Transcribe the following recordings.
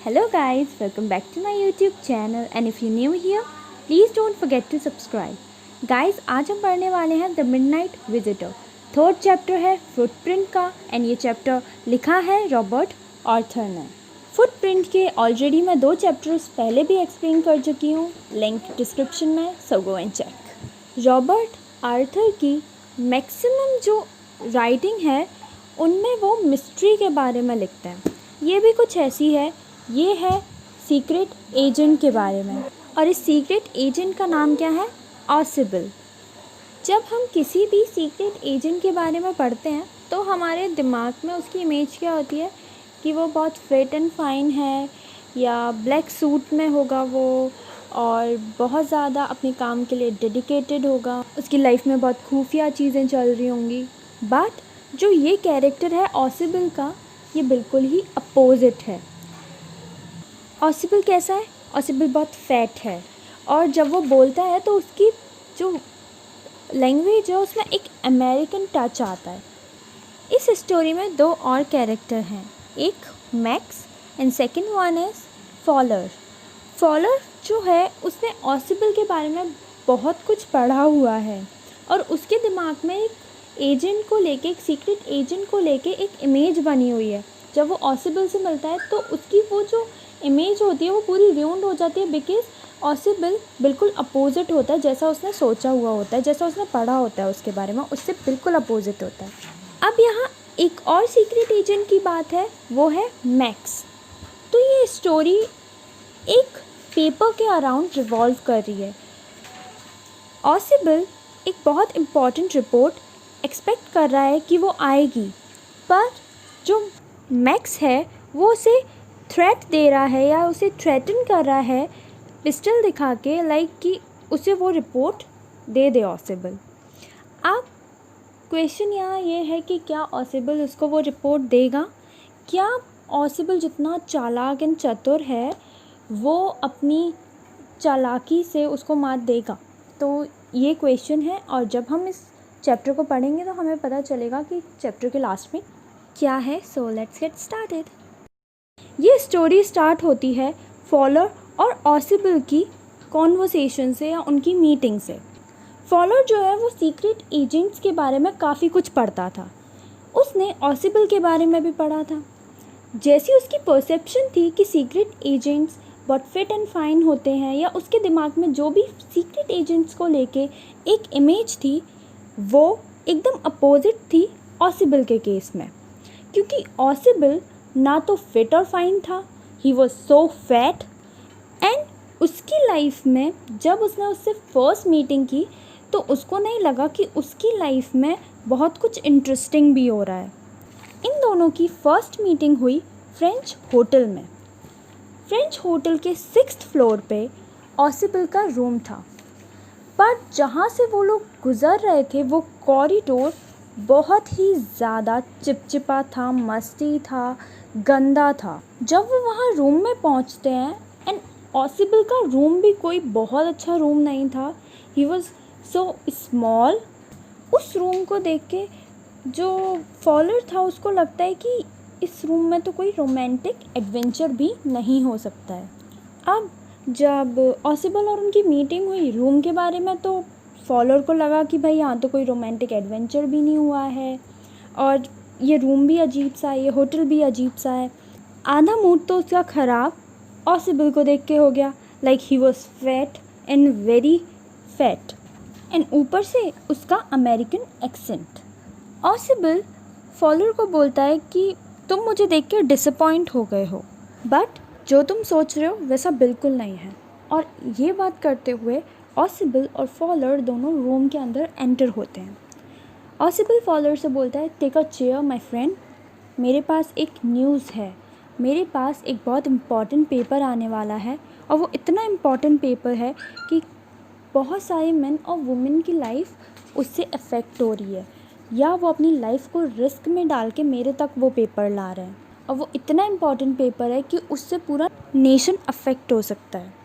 Hello guys, welcome back to my YouTube channel and if you're new here, please don't forget to subscribe. Guys, आज हम पढ़ने वाले हैं the midnight visitor. Third chapter है footprint का and ये chapter लिखा है रॉबर्ट आर्थर ने। फुटप्रिंट के ऑलरेडी मैं 2 चैप्टर्स पहले भी एक्सप्लेन कर चुकी हूँ, लिंक डिस्क्रिप्शन में, so go and check. Robert Arthur की मैक्सिमम जो राइटिंग है उनमें वो मिस्ट्री के बारे में लिखते हैं। ये भी कुछ ऐसी है, ये है सीक्रेट एजेंट के बारे में और इस सीक्रेट एजेंट का नाम क्या है? ऑसिबल। जब हम किसी भी सीक्रेट एजेंट के बारे में पढ़ते हैं तो हमारे दिमाग में उसकी इमेज क्या होती है कि वो बहुत फिट एंड फाइन है या ब्लैक सूट में होगा वो और बहुत ज़्यादा अपने काम के लिए डेडिकेटेड होगा, उसकी लाइफ में बहुत खुफिया चीज़ें चल रही होंगी। बट जो ये कैरेक्टर है ऑसिबल का, ये बिल्कुल ही अपोजिट है। ऑसिबल कैसा है? ऑसिबल बहुत फैट है और जब वो बोलता है तो उसकी जो लैंग्वेज है उसमें एक अमेरिकन टच आता है। इस स्टोरी में 2 और कैरेक्टर हैं, एक Max and second one is Fowler. Fowler जो है उसने ऑसिबल के बारे में बहुत कुछ पढ़ा हुआ है और उसके दिमाग में एक एजेंट को लेके, एक सीक्रेट एजेंट को लेके एक इमेज बनी हुई है। जब वो ऑसिबल से मिलता है तो उसकी वो जो इमेज होती है वो पूरी रूइंड हो जाती है, बिकॉज ऑसिबल बिल्कुल अपोजिट होता है। जैसा उसने सोचा हुआ होता है, जैसा उसने पढ़ा होता है उसके बारे में, उससे बिल्कुल अपोजिट होता है। अब यहाँ एक और सीक्रेट एजेंट की बात है, वो है मैक्स। तो ये स्टोरी एक पेपर के अराउंड रिवॉल्व कर रही है। ऑसिबल एक बहुत इम्पॉर्टेंट रिपोर्ट एक्सपेक्ट कर रहा है कि वो आएगी, पर जो मैक्स है वो उसे थ्रेट दे रहा है या उसे थ्रेटन कर रहा है पिस्टल दिखा के, लाइक कि उसे वो रिपोर्ट दे दे ऑसिबल। अब क्वेश्चन यहाँ ये है कि क्या ऑसिबल उसको वो रिपोर्ट देगा? क्या ऑसिबल जितना चालाक एंड चतुर है वो अपनी चालाकी से उसको मात देगा? तो ये क्वेश्चन है और जब हम इस चैप्टर को पढ़ेंगे तो हमें पता चलेगा कि चैप्टर के लास्ट में क्या है। So let's get started. ये स्टोरी स्टार्ट होती है फॉलर और ऑसिबल की कॉन्वर्सेशन से या उनकी मीटिंग से। फॉलर जो है वो सीक्रेट एजेंट्स के बारे में काफ़ी कुछ पढ़ता था, उसने ऑसिबल के बारे में भी पढ़ा था। जैसी उसकी परसेप्शन थी कि सीक्रेट एजेंट्स बहुत फिट एंड फाइन होते हैं या उसके दिमाग में जो भी सीक्रेट एजेंट्स को लेके एक इमेज थी वो एकदम अपोजिट थी ऑसिबल के केस में, क्योंकि ऑसिबल ना तो फिट और फाइन था, ही वॉज सो फैट। एंड उसकी लाइफ में जब उसने उससे फर्स्ट मीटिंग की तो उसको नहीं लगा कि उसकी लाइफ में बहुत कुछ इंटरेस्टिंग भी हो रहा है। इन दोनों की फर्स्ट मीटिंग हुई फ्रेंच होटल में। फ्रेंच होटल के 6th फ्लोर पे ऑसिबल का रूम था, पर जहाँ से वो लोग गुज़र रहे थे वो कॉरिडोर बहुत ही ज़्यादा चिपचिपा था, मस्ती था, गंदा था। जब वो वहाँ रूम में पहुँचते हैं एंड ऑसिबल का रूम भी कोई बहुत अच्छा रूम नहीं था, ही वॉज सो स्मॉल। उस रूम को देख के जो फॉलर था उसको लगता है कि इस रूम में तो कोई रोमांटिक एडवेंचर भी नहीं हो सकता है। अब जब ऑसिबल और उनकी मीटिंग हुई रूम के बारे में तो फॉलर को लगा कि भाई यहाँ तो कोई रोमांटिक एडवेंचर भी नहीं हुआ है और ये रूम भी अजीब सा है, ये होटल भी अजीब सा है। आधा मूड तो उसका ख़राब ऑसिबल को देख के हो गया, like he was fat and very fat and ऊपर से उसका अमेरिकन एक्सेंट। ऑसिबल फॉलर को बोलता है कि तुम मुझे देख के डिसअपॉइंट हो गए हो, बट जो तुम सोच रहे हो वैसा बिल्कुल नहीं है। और ये बात करते हुए ऑसिबल और फॉलर दोनों रूम के अंदर एंटर होते हैं। ऑसिबल फॉलर से बोलता है, take a chair my friend, मेरे पास एक न्यूज़ है, मेरे पास एक बहुत इम्पॉर्टेंट पेपर आने वाला है और वो इतना इम्पॉर्टेंट पेपर है कि बहुत सारे मेन और वुमेन की लाइफ उससे अफेक्ट हो रही है या वो अपनी लाइफ को रिस्क में डाल के मेरे तक वो पेपर ला रहे हैं और वो इतना इम्पॉर्टेंट पेपर है कि उससे पूरा नेशन अफेक्ट हो सकता है।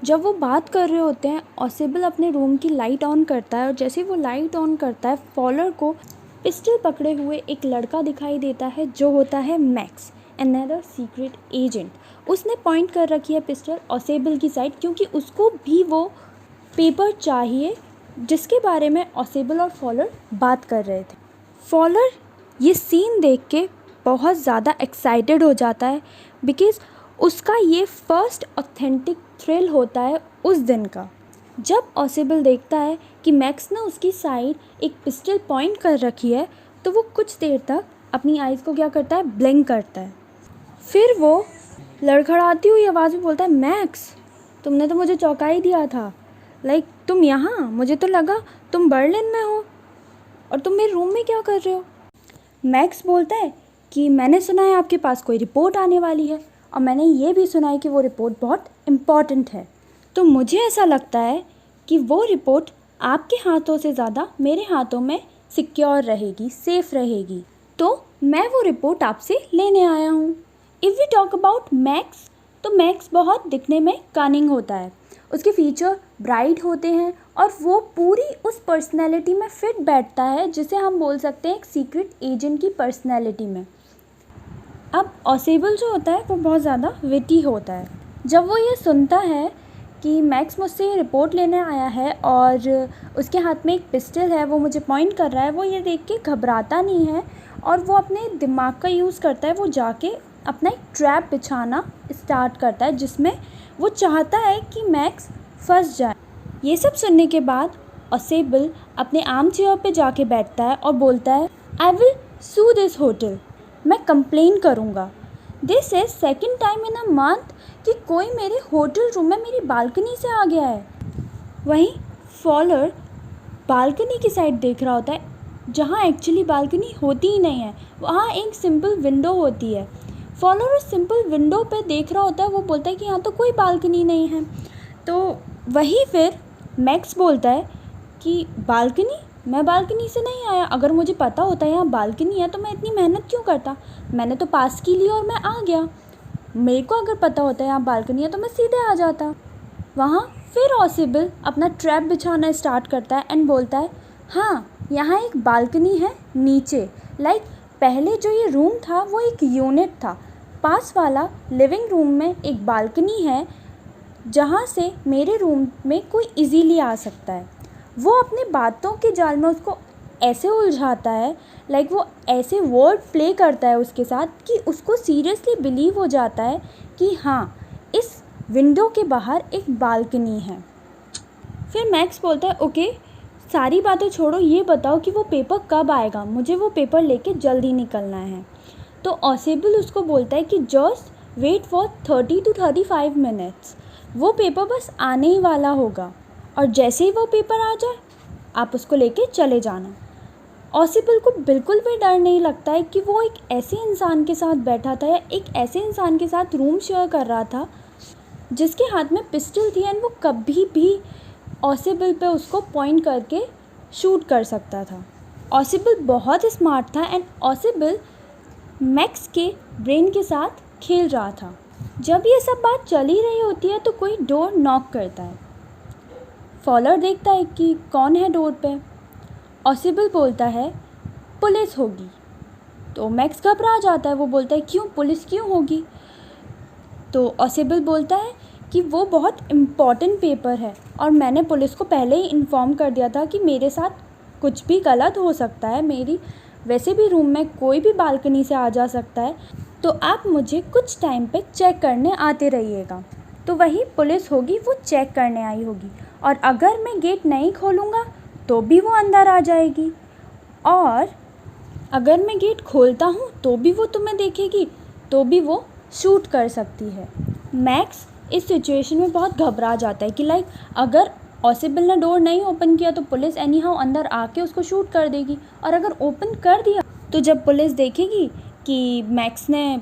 जब वो बात कर रहे होते हैं ऑसिबल अपने रूम की लाइट ऑन करता है और जैसे ही वो लाइट ऑन करता है फॉलर को पिस्टल पकड़े हुए एक लड़का दिखाई देता है जो होता है मैक्स, अनदर सीक्रेट एजेंट। उसने पॉइंट कर रखी है पिस्टल ऑसेबल की साइड, क्योंकि उसको भी वो पेपर चाहिए जिसके बारे में ऑसेबल और फॉलर बात कर रहे थे। फॉलर ये सीन देख के बहुत ज़्यादा एक्साइटेड हो जाता है, बिकॉज़ उसका ये फर्स्ट ऑथेंटिक थ्रिल होता है उस दिन का। जब ऑसेबल देखता है कि मैक्स ने उसकी साइड एक पिस्टल पॉइंट कर रखी है, तो वो कुछ देर तक अपनी आइज़ को क्या करता है, ब्लिंक करता है। फिर वो लड़खड़ाती हुई आवाज़ में बोलता है, मैक्स तुमने तो मुझे चौंका ही दिया था। लाइक तुम यहाँ, मुझे तो लगा तुम बर्लिन में हो और तुम मेरे रूम में क्या कर रहे हो। मैक्स बोलता है कि मैंने सुना है आपके पास कोई रिपोर्ट आने वाली है, और मैंने ये भी सुना है कि वो रिपोर्ट बहुत इम्पॉर्टेंट है। तो मुझे ऐसा लगता है कि वो रिपोर्ट आपके हाथों से ज़्यादा मेरे हाथों में सिक्योर रहेगी, सेफ़ रहेगी। तो मैं वो रिपोर्ट आपसे लेने आया हूँ। If we talk about Max, तो मैक्स बहुत दिखने में कनिंग होता है। उसके फीचर ब्राइट होते हैं और वो पूरी उस पर्सनैलिटी में फिट बैठता है जिसे हम बोल सकते हैं एक सीक्रेट एजेंट की पर्सनैलिटी में। अब ऑसेबल जो होता है वो बहुत ज़्यादा विटी होता है। जब वो ये सुनता है कि मैक्स मुझसे ये रिपोर्ट लेने आया है और उसके हाथ में एक पिस्टल है, वो मुझे पॉइंट कर रहा है, वो ये देख के घबराता नहीं है और वो अपने दिमाग का यूज़ करता है। वो जाके अपना एक ट्रैप बिछाना स्टार्ट करता है जिसमें वो चाहता है कि मैक्स फंस जाए। ये सब सुनने के बाद ऑसेबल अपने आर्म चेयर पे जाके बैठता है और बोलता है, I will sue this hotel, मैं कंप्लेन करूँगा। This is second time in a month कि कोई मेरे होटल रूम में मेरी बालकनी से आ गया है। वहीं फॉलर बालकनी की साइड देख रहा होता है, जहाँ एक्चुअली बालकनी होती ही नहीं है, वहाँ एक सिंपल विंडो होती है। फॉलर उस सिंपल विंडो पे देख रहा होता है, वो बोलता है कि यहाँ तो कोई बालकनी नहीं है। तो वही फिर मैक्स बोलता है कि बालकनी, मैं बालकनी से नहीं आया, अगर मुझे पता होता यहाँ बालकनी है तो मैं इतनी मेहनत क्यों करता, मैंने तो पास की ली और मैं आ गया। मेरे को अगर पता होता यहाँ बालकनी है तो मैं सीधे आ जाता। वहाँ फिर ऑसेबल अपना ट्रैप बिछाना स्टार्ट करता है एंड बोलता है, हाँ यहाँ एक बालकनी है नीचे। लाइक पहले जो ये रूम था वो एक यूनिट था, पास वाला लिविंग रूम में एक बालकनी है जहाँ से मेरे रूम में कोई इजीली आ सकता है। वो अपनी बातों के जाल में उसको ऐसे उलझाता है, लाइक वो ऐसे वर्ड प्ले करता है उसके साथ कि उसको सीरियसली बिलीव हो जाता है कि हाँ इस विंडो के बाहर एक बालकनी है। फिर मैक्स बोलता है, ओके सारी बातें छोड़ो, ये बताओ कि वो पेपर कब आएगा, मुझे वो पेपर लेके जल्दी निकलना है। तो ऑसेबल उसको बोलता है कि just wait for 30 to 35 minutes, वो पेपर बस आने ही वाला होगा और जैसे ही वो पेपर आ जाए आप उसको लेके चले जाना। ऑसेबल को बिल्कुल भी डर नहीं लगता है कि वो एक ऐसे इंसान के साथ बैठा था या एक ऐसे इंसान के साथ रूम शेयर कर रहा था जिसके हाथ में पिस्टल थी एंड वो कभी भी ऑसेबल पे उसको पॉइंट करके शूट कर सकता था। ऑसेबल बहुत स्मार्ट था एंड ऑसेबल मैक्स के ब्रेन के साथ खेल रहा था। जब ये सब बात चल ही रही होती है तो कोई डोर नॉक करता है। फॉलर देखता है कि कौन है डोर पे। ऑसेबल बोलता है, पुलिस होगी। तो मैक्स घबरा जाता है, वो बोलता है क्यों, पुलिस क्यों होगी। तो ऑसेबल बोलता है कि वो बहुत इम्पॉर्टेंट पेपर है और मैंने पुलिस को पहले ही इन्फॉर्म कर दिया था कि मेरे साथ कुछ भी गलत हो सकता है, मेरी वैसे भी रूम में कोई भी बालकनी से आ जा सकता है, तो आप मुझे कुछ टाइम पे चेक करने आते रहिएगा। तो वही पुलिस होगी, वो चेक करने आई होगी और अगर मैं गेट नहीं खोलूँगा तो भी वो अंदर आ जाएगी और अगर मैं गेट खोलता हूँ तो भी वो तुम्हें देखेगी, तो भी वो शूट कर सकती है। मैक्स इस सिचुएशन में बहुत घबरा जाता है कि लाइक अगर ऑसेबल ने डोर नहीं ओपन किया तो पुलिस एनी हाउ अंदर आके उसको शूट कर देगी, और अगर ओपन कर दिया तो जब पुलिस देखेगी कि मैक्स ने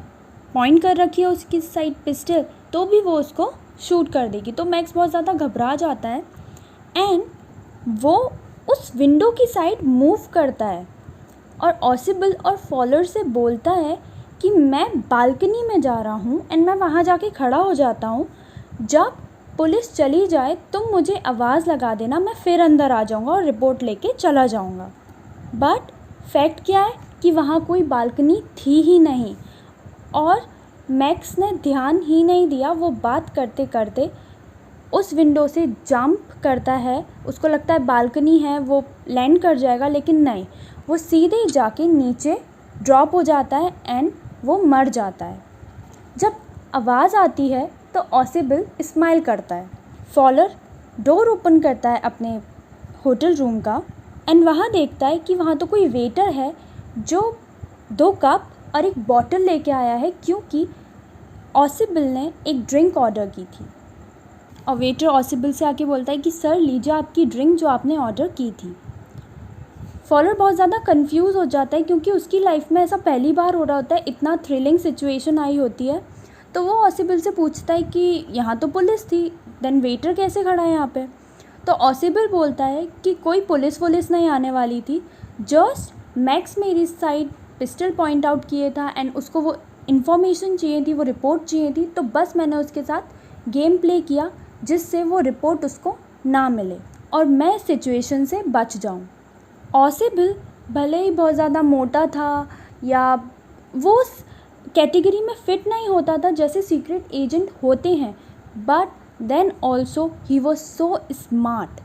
पॉइंट कर रखी है उसकी साइड पिस्टल, तो भी वो उसको शूट कर देगी। तो मैक्स बहुत ज़्यादा घबरा जाता है एंड वो उस विंडो की साइड मूव करता है और ऑसेबल और फॉलर से बोलता है कि मैं बालकनी में जा रहा हूँ एंड मैं वहाँ जाके खड़ा हो जाता हूँ, जब पुलिस चली जाए तुम मुझे आवाज़ लगा देना, मैं फिर अंदर आ जाऊँगा और रिपोर्ट लेके चला जाऊँगा। बट फैक्ट क्या है कि वहाँ कोई बालकनी थी ही नहीं और मैक्स ने ध्यान ही नहीं दिया, वो बात करते करते उस विंडो से जंप करता है। उसको लगता है बालकनी है, वो लैंड कर जाएगा, लेकिन नहीं, वो सीधे जाके नीचे ड्रॉप हो जाता है एंड वो मर जाता है। जब आवाज़ आती है तो ऑसिबल स्माइल करता है। फॉलर डोर ओपन करता है अपने होटल रूम का एंड वहाँ देखता है कि वहाँ तो कोई वेटर है जो 2 कप और एक बॉटल लेके आया है, क्योंकि ऑसिबल ने एक ड्रिंक ऑर्डर की थी। और वेटर ऑसिबल से आके बोलता है कि सर लीजिए आपकी ड्रिंक जो आपने ऑर्डर की थी। फॉलर बहुत ज़्यादा कंफ्यूज हो जाता है, क्योंकि उसकी लाइफ में ऐसा पहली बार हो रहा होता है, इतना थ्रिलिंग सिचुएशन आई होती है। तो वो ऑसिबल से पूछता है कि यहाँ तो पुलिस थी, देन वेटर कैसे खड़ा है यहाँ पे। तो ऑसिबल बोलता है कि कोई पुलिस वुलिस नहीं आने वाली थी, जस्ट मैक्स मेरी साइड पिस्टल पॉइंट आउट किए था एंड उसको वो इन्फॉर्मेशन चाहिए थी, वो रिपोर्ट चाहिए थी, तो बस मैंने उसके साथ गेम प्ले किया जिससे वो रिपोर्ट उसको ना मिले और मैं सिचुएशन से बच जाऊं। ऑसिबल भले ही बहुत ज़्यादा मोटा था या वो उस कैटेगरी में फ़िट नहीं होता था जैसे सीक्रेट एजेंट होते हैं, but then also he was so smart,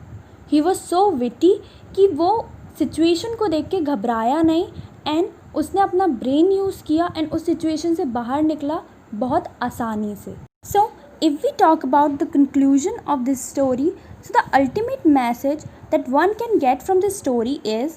he was so witty कि वो सिचुएशन को देख के घबराया नहीं एंड उसने अपना ब्रेन यूज़ किया एंड उस सिचुएशन से बाहर निकला बहुत आसानी से। सो if we talk about the conclusion of this story, so the ultimate message that one can get from this story is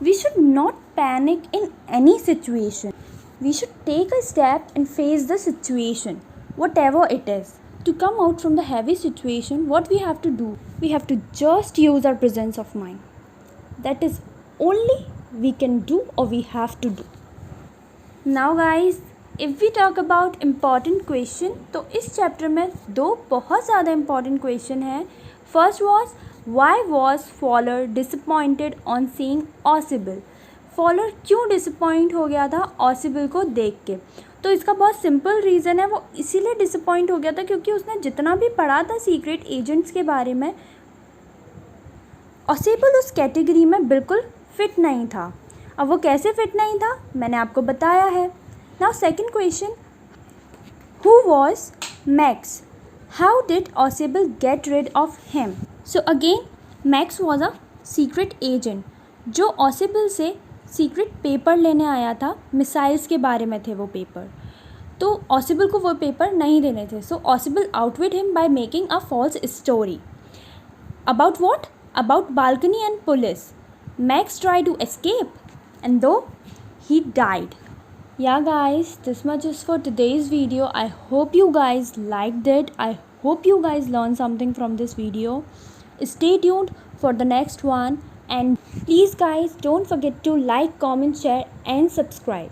we should not panic in any situation. We should take a step and face the situation, whatever it is. To come out from the heavy situation, what we have to do? We have to just use our presence of mind. That is only we can do or we have to do. Now guys, if we talk about important question, तो इस chapter में 2 बहुत ज़्यादा important question हैं। First was why was Fowler disappointed on seeing Ausable. फॉलर क्यों disappoint हो गया था ऑसिबल को देख के? तो इसका बहुत सिंपल रीज़न है, वो इसीलिए डिसअपॉइंट हो गया था क्योंकि उसने जितना भी पढ़ा था सीक्रेट एजेंट्स के बारे में, ऑसिबल उस कैटेगरी में बिल्कुल फिट नहीं था। अब वो कैसे फिट नहीं था मैंने आपको बताया है। Now second question, who was Max? How did Ausible get rid of him? So again, Max was a secret agent जो Ausible से secret पेपर लेने आया था। मिसाइल्स के बारे में थे वो पेपर, तो Ausible को वो पेपर नहीं देने थे। So Ausible outwit him by making a false story. About what? About balcony and police. Max tried to escape and though he died. Yeah guys, this much is for today's video. I hope you guys liked it. I hope you guys learned something from this video. Stay tuned for the next one, and please guys don't forget to like, comment, share and subscribe.